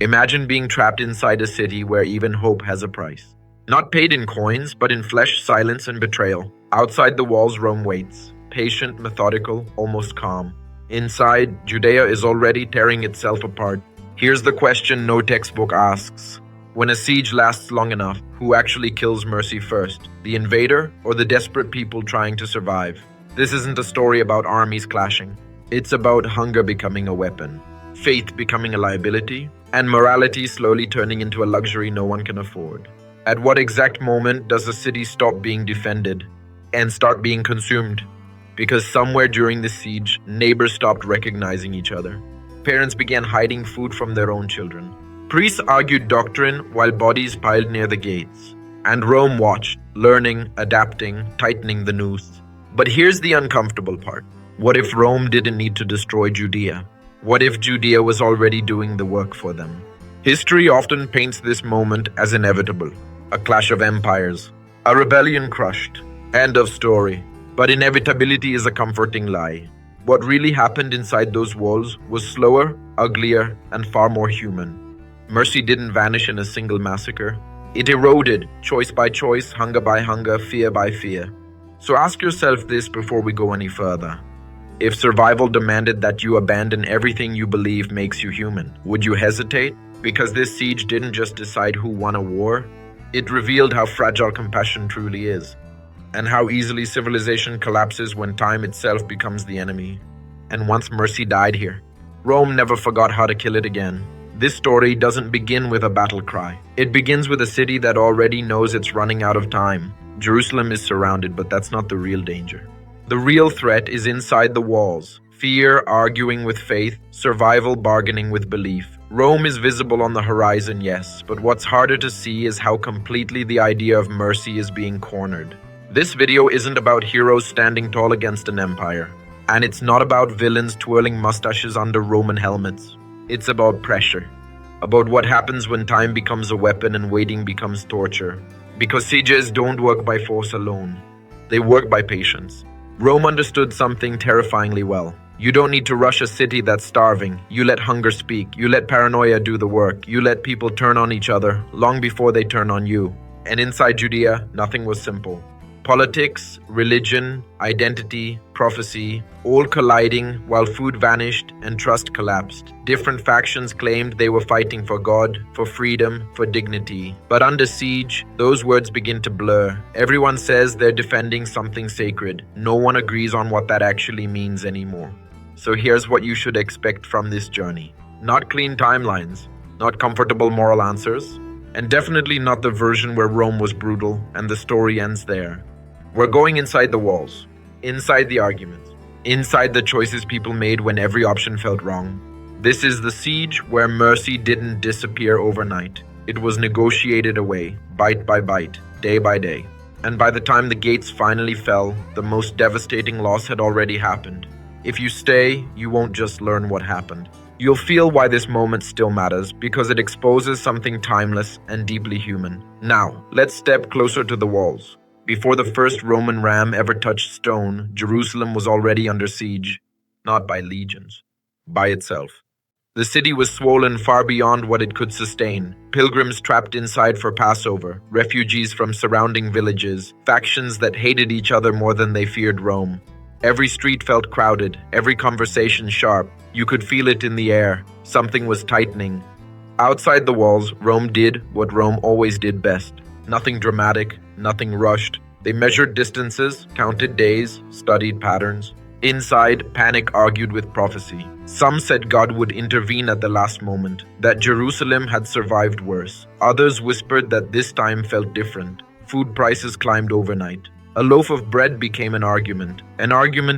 Imagine being trapped inside a city where even hope has a price. Not paid in coins, but in flesh, silence, and betrayal. Outside the walls, Rome waits, patient, methodical, almost calm. Inside, Judea is already tearing itself apart. Here's the question no textbook asks. When a siege lasts long enough, who actually kills mercy first? The invader or the desperate people trying to survive? This isn't a story about armies clashing. It's about hunger becoming a weapon, faith becoming a liability, and morality slowly turning into a luxury no one can afford. At what exact moment does a city stop being defended and start being consumed? Because somewhere during the siege, neighbors stopped recognizing each other. Parents began hiding food from their own children. Priests argued doctrine while bodies piled near the gates. And Rome watched, learning, adapting, tightening the noose. But here's the uncomfortable part. What if Rome didn't need to destroy Judea? What if Judea was already doing the work for them? History often paints this moment as inevitable. A clash of empires, a rebellion crushed, end of story. But inevitability is a comforting lie. What really happened inside those walls was slower, uglier, and far more human. Mercy didn't vanish in a single massacre. It eroded, choice by choice, hunger by hunger, fear by fear. So ask yourself this before we go any further. If survival demanded that you abandon everything you believe makes you human, would you hesitate? Because this siege didn't just decide who won a war, it revealed how fragile compassion truly is, and how easily civilization collapses when time itself becomes the enemy. And once mercy died here, Rome never forgot how to kill it again. This story doesn't begin with a battle cry. It begins with a city that already knows it's running out of time. Jerusalem is surrounded, but that's not the real danger. The real threat is inside the walls. Fear arguing with faith, survival bargaining with belief. Rome is visible on the horizon, yes, but what's harder to see is how completely the idea of mercy is being cornered. This video isn't about heroes standing tall against an empire, and it's not about villains twirling mustaches under Roman helmets. It's about pressure, about what happens when time becomes a weapon and waiting becomes torture. Because sieges don't work by force alone, they work by patience. Rome understood something terrifyingly well. You don't need to rush a city that's starving. You let hunger speak. You let paranoia do the work. You let people turn on each other long before they turn on you. And inside Judea, nothing was simple. Politics, religion, identity, prophecy, all colliding while food vanished and trust collapsed. Different factions claimed they were fighting for God, for freedom, for dignity. But under siege, those words begin to blur. Everyone says they're defending something sacred. No one agrees on what that actually means anymore. So here's what you should expect from this journey. Not clean timelines, not comfortable moral answers, and definitely not the version where Rome was brutal and the story ends there. We're going inside the walls, inside the arguments, inside the choices people made when every option felt wrong. This is the siege where mercy didn't disappear overnight. It was negotiated away, bite by bite, day by day. And by the time the gates finally fell, the most devastating loss had already happened. If you stay, you won't just learn what happened. You'll feel why this moment still matters, because it exposes something timeless and deeply human. Now, let's step closer to the walls. Before the first Roman ram ever touched stone, Jerusalem was already under siege, not by legions, by itself. The city was swollen far beyond what it could sustain. Pilgrims trapped inside for Passover, refugees from surrounding villages, factions that hated each other more than they feared Rome. Every street felt crowded, every conversation sharp. You could feel it in the air. Something was tightening. Outside the walls, Rome did what Rome always did best. Nothing dramatic, nothing rushed. They measured distances, counted days, studied patterns. Inside, panic argued with prophecy. Some said God would intervene at the last moment, that Jerusalem had survived worse. Others whispered that this time felt different. Food prices climbed overnight. A loaf of bread became an argument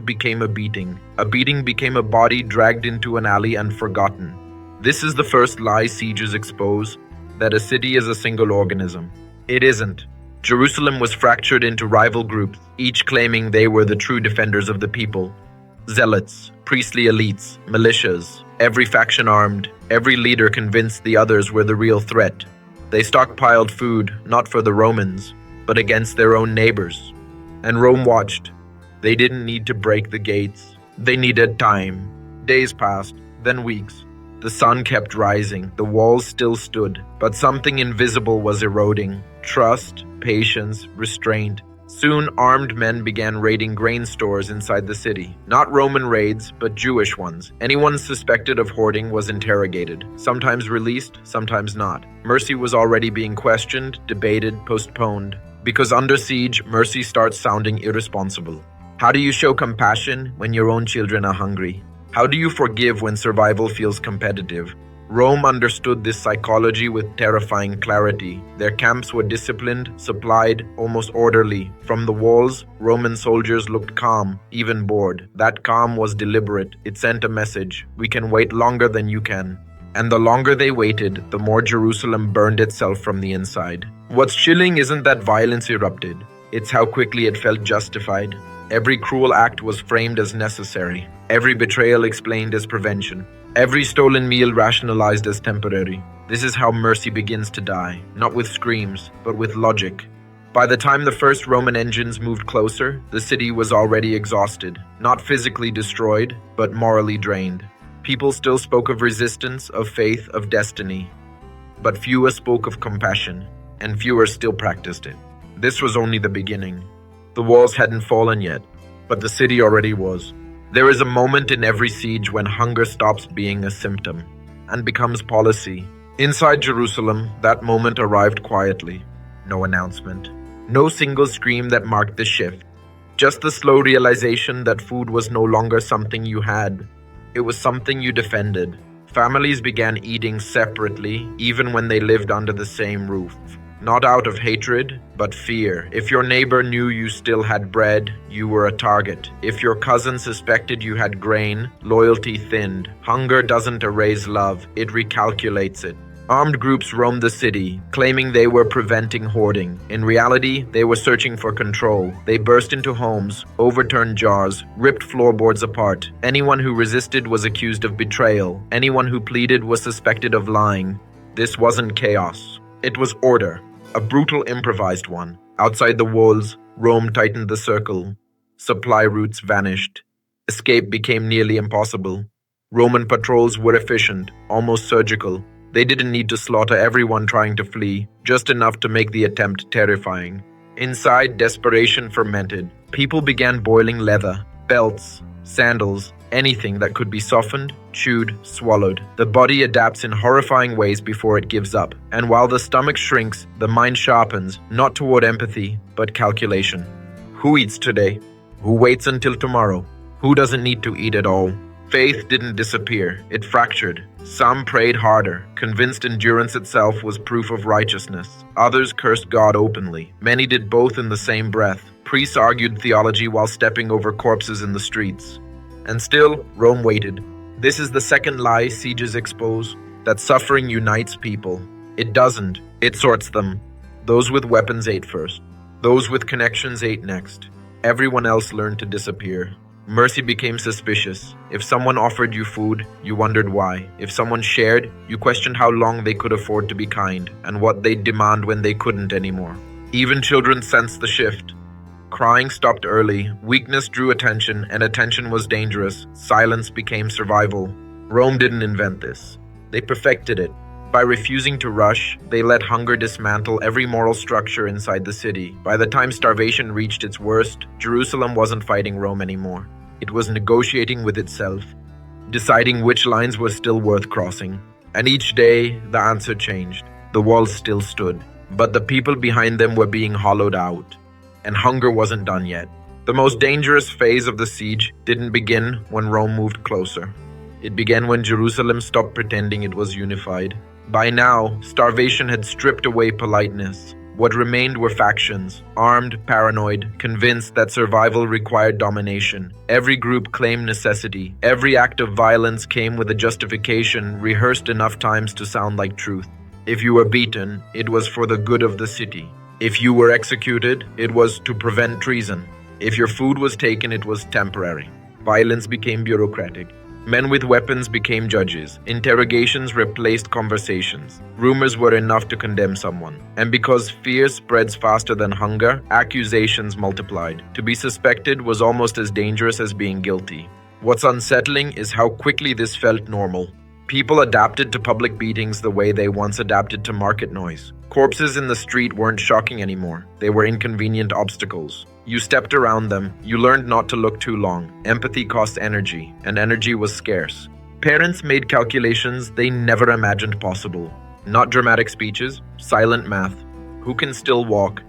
became a beating became a body dragged into an alley and forgotten. This is the first lie sieges expose, that a city is a single organism. It isn't. Jerusalem was fractured into rival groups, each claiming they were the true defenders of the people. Zealots, priestly elites, militias, every faction armed, every leader convinced the others were the real threat. They stockpiled food, not for the Romans, but against their own neighbors. And Rome watched. They didn't need to break the gates. They needed time. Days passed, then weeks. The sun kept rising, the walls still stood, but something invisible was eroding. Trust, patience, restraint. Soon, armed men began raiding grain stores inside the city. Not Roman raids, but Jewish ones. Anyone suspected of hoarding was interrogated, sometimes released, sometimes not. Mercy was already being questioned, debated, postponed. Because under siege, mercy starts sounding irresponsible. How do you show compassion when your own children are hungry? How do you forgive when survival feels competitive? Rome understood this psychology with terrifying clarity. Their camps were disciplined, supplied, almost orderly. From the walls, Roman soldiers looked calm, even bored. That calm was deliberate. It sent a message: we can wait longer than you can. And the longer they waited, the more Jerusalem burned itself from the inside. What's chilling isn't that violence erupted. It's how quickly it felt justified. Every cruel act was framed as necessary. Every betrayal explained as prevention. Every stolen meal rationalized as temporary. This is how mercy begins to die, not with screams, but with logic. By the time the first Roman engines moved closer, the city was already exhausted, not physically destroyed, but morally drained. People still spoke of resistance, of faith, of destiny. But fewer spoke of compassion, and fewer still practiced it. This was only the beginning. The walls hadn't fallen yet, but the city already was. There is a moment in every siege when hunger stops being a symptom and becomes policy. Inside Jerusalem, that moment arrived quietly. No announcement. No single scream that marked the shift. Just the slow realization that food was no longer something you had. It was something you defended. Families began eating separately, even when they lived under the same roof. Not out of hatred, but fear. If your neighbor knew you still had bread, you were a target. If your cousin suspected you had grain, loyalty thinned. Hunger doesn't erase love, it recalculates it. Armed groups roamed the city, claiming they were preventing hoarding. In reality, they were searching for control. They burst into homes, overturned jars, ripped floorboards apart. Anyone who resisted was accused of betrayal. Anyone who pleaded was suspected of lying. This wasn't chaos. It was order. A brutal improvised one. Outside the walls, Rome tightened the circle. Supply routes vanished. Escape became nearly impossible. Roman patrols were efficient, almost surgical. They didn't need to slaughter everyone trying to flee, just enough to make the attempt terrifying. Inside, desperation fermented. People began boiling leather, belts, sandals, anything that could be softened, chewed, swallowed. The body adapts in horrifying ways before it gives up. And while the stomach shrinks, the mind sharpens, not toward empathy, but calculation. Who eats today? Who waits until tomorrow? Who doesn't need to eat at all? Faith didn't disappear, it fractured. Some prayed harder, convinced endurance itself was proof of righteousness. Others cursed God openly. Many did both in the same breath. Priests argued theology while stepping over corpses in the streets. And still, Rome waited. This is the second lie sieges expose, that suffering unites people. It doesn't. It sorts them. Those with weapons ate first. Those with connections ate next. Everyone else learned to disappear. Mercy became suspicious. If someone offered you food, you wondered why. If someone shared, you questioned how long they could afford to be kind, and what they'd demand when they couldn't anymore. Even children sensed the shift. Crying stopped early, weakness drew attention, and attention was dangerous. Silence became survival. Rome didn't invent this. They perfected it. By refusing to rush, they let hunger dismantle every moral structure inside the city. By the time starvation reached its worst, Jerusalem wasn't fighting Rome anymore. It was negotiating with itself, deciding which lines were still worth crossing. And each day, the answer changed. The walls still stood, but the people behind them were being hollowed out. And hunger wasn't done yet. The most dangerous phase of the siege didn't begin when Rome moved closer. It began when Jerusalem stopped pretending it was unified. By now, starvation had stripped away politeness. What remained were factions, armed, paranoid, convinced that survival required domination. Every group claimed necessity. Every act of violence came with a justification rehearsed enough times to sound like truth. If you were beaten, it was for the good of the city. If you were executed, it was to prevent treason. If your food was taken, it was temporary. Violence became bureaucratic. Men with weapons became judges. Interrogations replaced conversations. Rumors were enough to condemn someone. And because fear spreads faster than hunger, accusations multiplied. To be suspected was almost as dangerous as being guilty. What's unsettling is how quickly this felt normal. People adapted to public beatings the way they once adapted to market noise. Corpses in the street weren't shocking anymore. They were inconvenient obstacles. You stepped around them, you learned not to look too long. Empathy cost energy, and energy was scarce. Parents made calculations they never imagined possible. Not dramatic speeches, silent math. Who can still walk?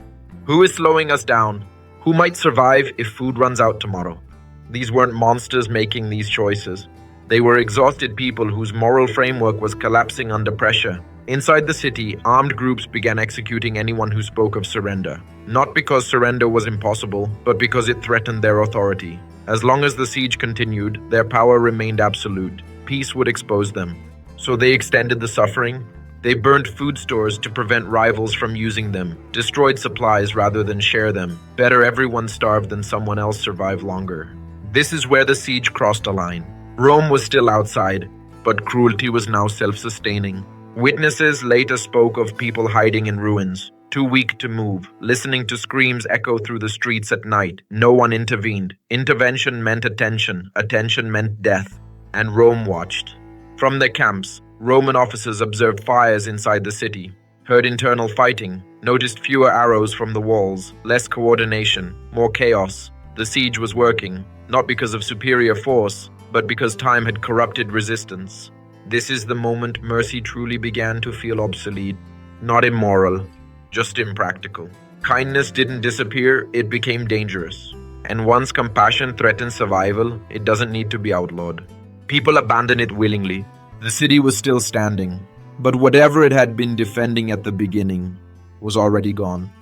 Who is slowing us down? Who might survive if food runs out tomorrow? These weren't monsters making these choices. They were exhausted people whose moral framework was collapsing under pressure. Inside the city, armed groups began executing anyone who spoke of surrender. Not because surrender was impossible, but because it threatened their authority. As long as the siege continued, their power remained absolute. Peace would expose them. So they extended the suffering. They burned food stores to prevent rivals from using them, destroyed supplies rather than share them. Better everyone starved than someone else survive longer. This is where the siege crossed a line. Rome was still outside, but cruelty was now self-sustaining. Witnesses later spoke of people hiding in ruins, too weak to move, listening to screams echo through the streets at night. No one intervened. Intervention meant attention. Attention meant death. And Rome watched. From their camps, Roman officers observed fires inside the city, heard internal fighting, noticed fewer arrows from the walls, less coordination, more chaos. The siege was working, not because of superior force, but because time had corrupted resistance. This is the moment mercy truly began to feel obsolete. Not immoral, just impractical. Kindness didn't disappear, it became dangerous. And once compassion threatens survival, it doesn't need to be outlawed. People abandoned it willingly. The city was still standing, but whatever it had been defending at the beginning was already gone.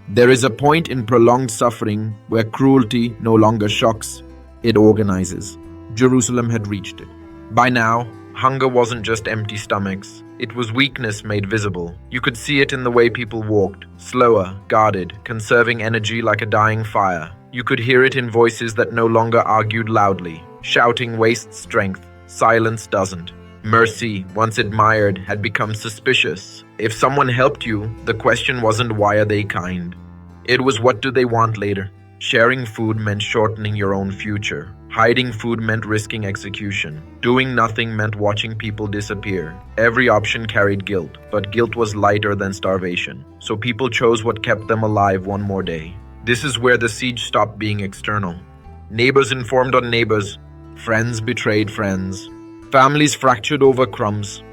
There is a point in prolonged suffering where cruelty no longer shocks, it organizes. Jerusalem had reached it. By now, hunger wasn't just empty stomachs. It was weakness made visible. You could see it in the way people walked, slower, guarded, conserving energy like a dying fire. You could hear it in voices that no longer argued loudly. Shouting wastes strength. Silence doesn't. Mercy, once admired, had become suspicious. If someone helped you, the question wasn't why are they kind. It was what do they want later. Sharing food meant shortening your own future. Hiding food meant risking execution. Doing nothing meant watching people disappear. Every option carried guilt, but guilt was lighter than starvation. So people chose what kept them alive one more day. This is where the siege stopped being external. Neighbors informed on neighbors. Friends betrayed friends. Families fractured over crumbs.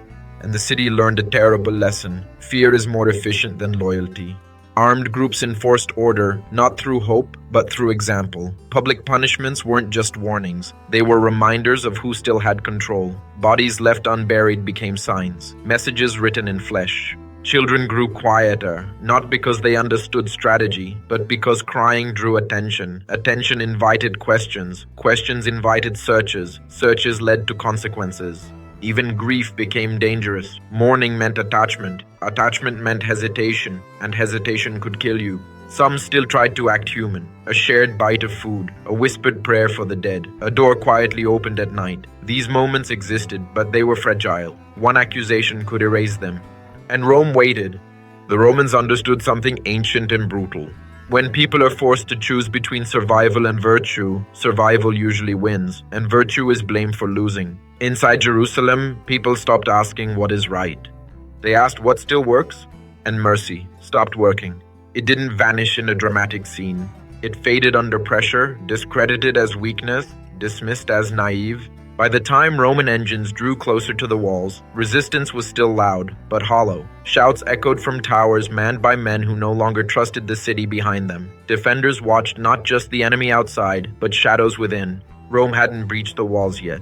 And the city learned a terrible lesson. Fear is more efficient than loyalty. Armed groups enforced order, not through hope, but through example. Public punishments weren't just warnings. They were reminders of who still had control. Bodies left unburied became signs, messages written in flesh. Children grew quieter, not because they understood strategy, but because crying drew attention. Attention invited questions. Questions invited searches. Searches led to consequences. Even grief became dangerous. Mourning meant attachment. Attachment meant hesitation, and hesitation could kill you. Some still tried to act human. A shared bite of food, a whispered prayer for the dead, a door quietly opened at night. These moments existed, but they were fragile. One accusation could erase them. And Rome waited. The Romans understood something ancient and brutal. When people are forced to choose between survival and virtue, survival usually wins, and virtue is blamed for losing. Inside Jerusalem, people stopped asking what is right. They asked what still works, and mercy stopped working. It didn't vanish in a dramatic scene. It faded under pressure, discredited as weakness, dismissed as naive. By the time Roman engines drew closer to the walls, resistance was still loud, but hollow. Shouts echoed from towers manned by men who no longer trusted the city behind them. Defenders watched not just the enemy outside, but shadows within. Rome hadn't breached the walls yet,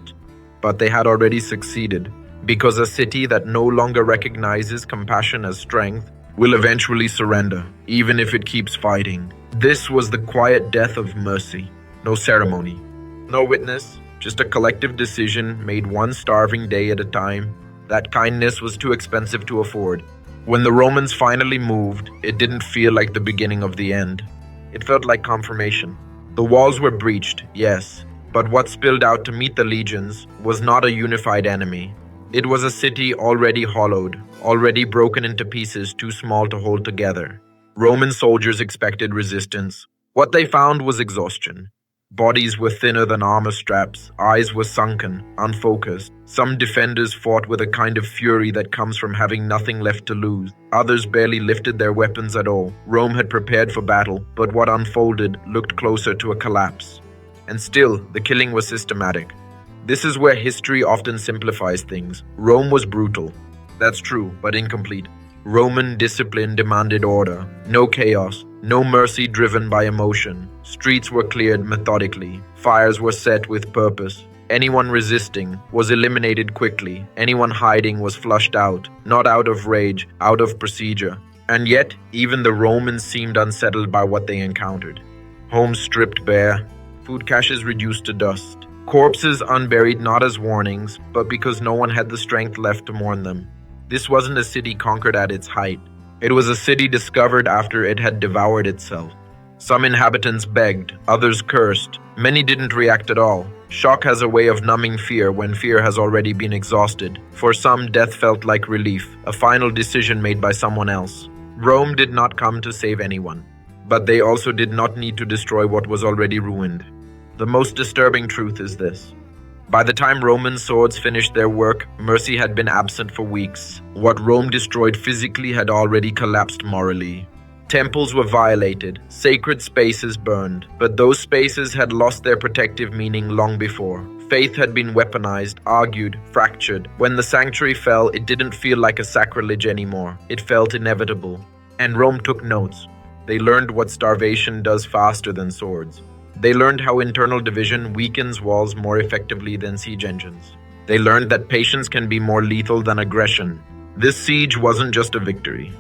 but they had already succeeded. Because a city that no longer recognizes compassion as strength will eventually surrender, even if it keeps fighting. This was the quiet death of mercy. No ceremony, no witness, just a collective decision made one starving day at a time. That kindness was too expensive to afford. When the Romans finally moved, it didn't feel like the beginning of the end. It felt like confirmation. The walls were breached, yes, but what spilled out to meet the legions was not a unified enemy. It was a city already hollowed, already broken into pieces too small to hold together. Roman soldiers expected resistance. What they found was exhaustion. Bodies were thinner than armor straps, eyes were sunken, unfocused. Some defenders fought with a kind of fury that comes from having nothing left to lose. Others barely lifted their weapons at all. Rome had prepared for battle, but what unfolded looked closer to a collapse. And still, the killing was systematic. This is where history often simplifies things. Rome was brutal. That's true, but incomplete. Roman discipline demanded order. No chaos, no mercy driven by emotion. Streets were cleared methodically. Fires were set with purpose. Anyone resisting was eliminated quickly. Anyone hiding was flushed out, not out of rage, out of procedure. And yet, even the Romans seemed unsettled by what they encountered. Homes stripped bare, food caches reduced to dust. Corpses unburied not as warnings, but because no one had the strength left to mourn them. This wasn't a city conquered at its height. It was a city discovered after it had devoured itself. Some inhabitants begged, others cursed. Many didn't react at all. Shock has a way of numbing fear when fear has already been exhausted. For some, death felt like relief, a final decision made by someone else. Rome did not come to save anyone, but they also did not need to destroy what was already ruined. The most disturbing truth is this. By the time Roman swords finished their work, mercy had been absent for weeks. What Rome destroyed physically had already collapsed morally. Temples were violated, sacred spaces burned, but those spaces had lost their protective meaning long before. Faith had been weaponized, argued, fractured. When the sanctuary fell, it didn't feel like a sacrilege anymore. It felt inevitable. And Rome took notes. They learned what starvation does faster than swords. They learned how internal division weakens walls more effectively than siege engines. They learned that patience can be more lethal than aggression. This siege wasn't just a victory.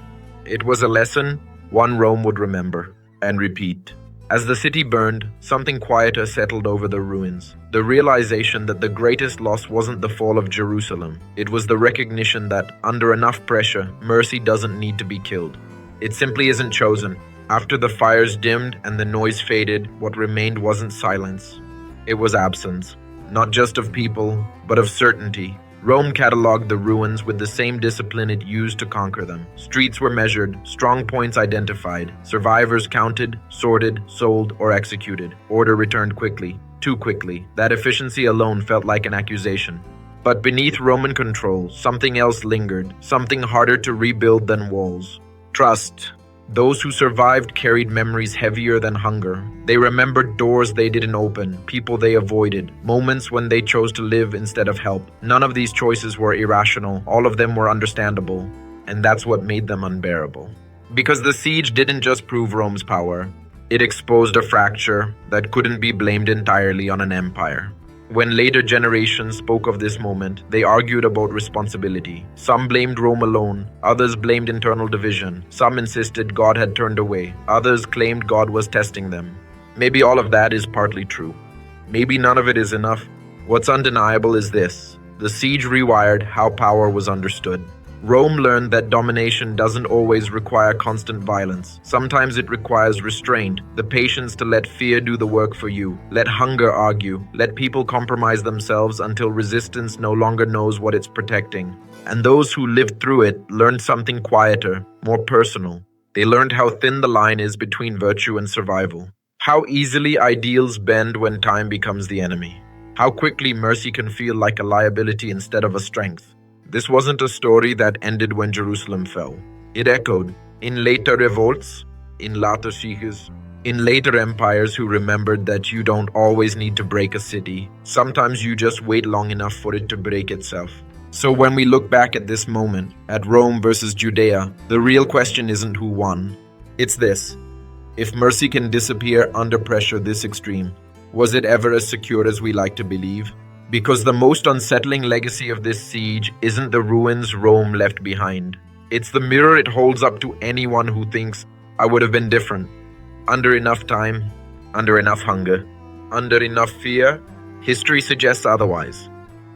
It was a lesson one Rome would remember and repeat. As the city burned, something quieter settled over the ruins. The realization that the greatest loss wasn't the fall of Jerusalem. It was the recognition that, under enough pressure, mercy doesn't need to be killed. It simply isn't chosen. After the fires dimmed and the noise faded, what remained wasn't silence. It was absence, not just of people, but of certainty. Rome cataloged the ruins with the same discipline it used to conquer them. Streets were measured, strong points identified, survivors counted, sorted, sold, or executed. Order returned quickly, too quickly. That efficiency alone felt like an accusation. But beneath Roman control, something else lingered, something harder to rebuild than walls. Trust. Those who survived carried memories heavier than hunger. They remembered doors they didn't open, people they avoided, moments when they chose to live instead of help. None of these choices were irrational, all of them were understandable, and that's what made them unbearable. Because the siege didn't just prove Rome's power, it exposed a fracture that couldn't be blamed entirely on an empire. When later generations spoke of this moment, they argued about responsibility. Some blamed Rome alone, others blamed internal division. Some insisted God had turned away, others claimed God was testing them. Maybe all of that is partly true. Maybe none of it is enough. What's undeniable is this: the siege rewired how power was understood. Rome learned that domination doesn't always require constant violence. Sometimes it requires restraint, the patience to let fear do the work for you, let hunger argue, let people compromise themselves until resistance no longer knows what it's protecting. And those who lived through it learned something quieter, more personal. They learned how thin the line is between virtue and survival, how easily ideals bend when time becomes the enemy, how quickly mercy can feel like a liability instead of a strength. This wasn't a story that ended when Jerusalem fell. It echoed in later revolts, in later sieges, in later empires who remembered that you don't always need to break a city. Sometimes you just wait long enough for it to break itself. So when we look back at this moment, at Rome versus Judea, the real question isn't who won. It's this: if mercy can disappear under pressure this extreme, was it ever as secure as we like to believe? Because the most unsettling legacy of this siege isn't the ruins Rome left behind. It's the mirror it holds up to anyone who thinks, I would have been different. Under enough time, under enough hunger, under enough fear, history suggests otherwise.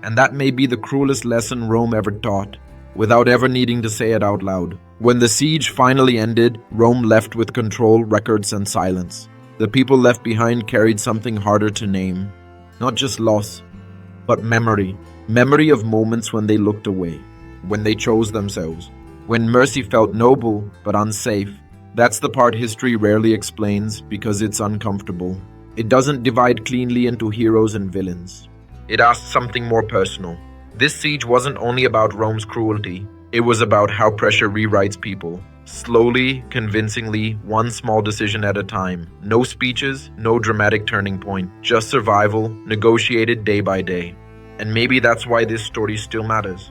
And that may be the cruelest lesson Rome ever taught, without ever needing to say it out loud. When the siege finally ended, Rome left with control, records, and silence. The people left behind carried something harder to name. Not just loss, but memory. Memory of moments when they looked away, when they chose themselves, when mercy felt noble but unsafe. That's the part history rarely explains because it's uncomfortable. It doesn't divide cleanly into heroes and villains. It asks something more personal. This siege wasn't only about Rome's cruelty, it was about how pressure rewrites people. Slowly, convincingly, one small decision at a time. No speeches, no dramatic turning point, just survival, negotiated day by day. And maybe that's why this story still matters.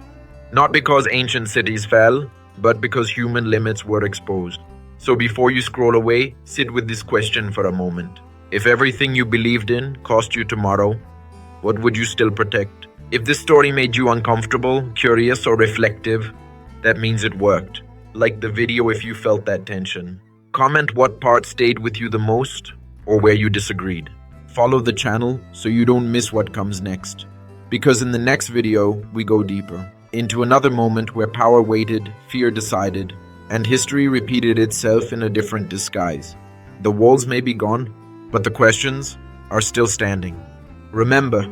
Not because ancient cities fell, but because human limits were exposed. So before you scroll away, sit with this question for a moment. If everything you believed in cost you tomorrow, what would you still protect? If this story made you uncomfortable, curious, or reflective, that means it worked. Like the video if you felt that tension. Comment what part stayed with you the most or where you disagreed. Follow the channel so you don't miss what comes next. Because in the next video, we go deeper into another moment where power waited, fear decided, and history repeated itself in a different disguise. The walls may be gone, but the questions are still standing. Remember,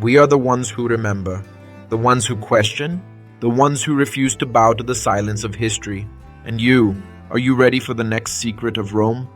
we are the ones who remember, the ones who question, the ones who refuse to bow to the silence of history. And you, are you ready for the next secret of Rome?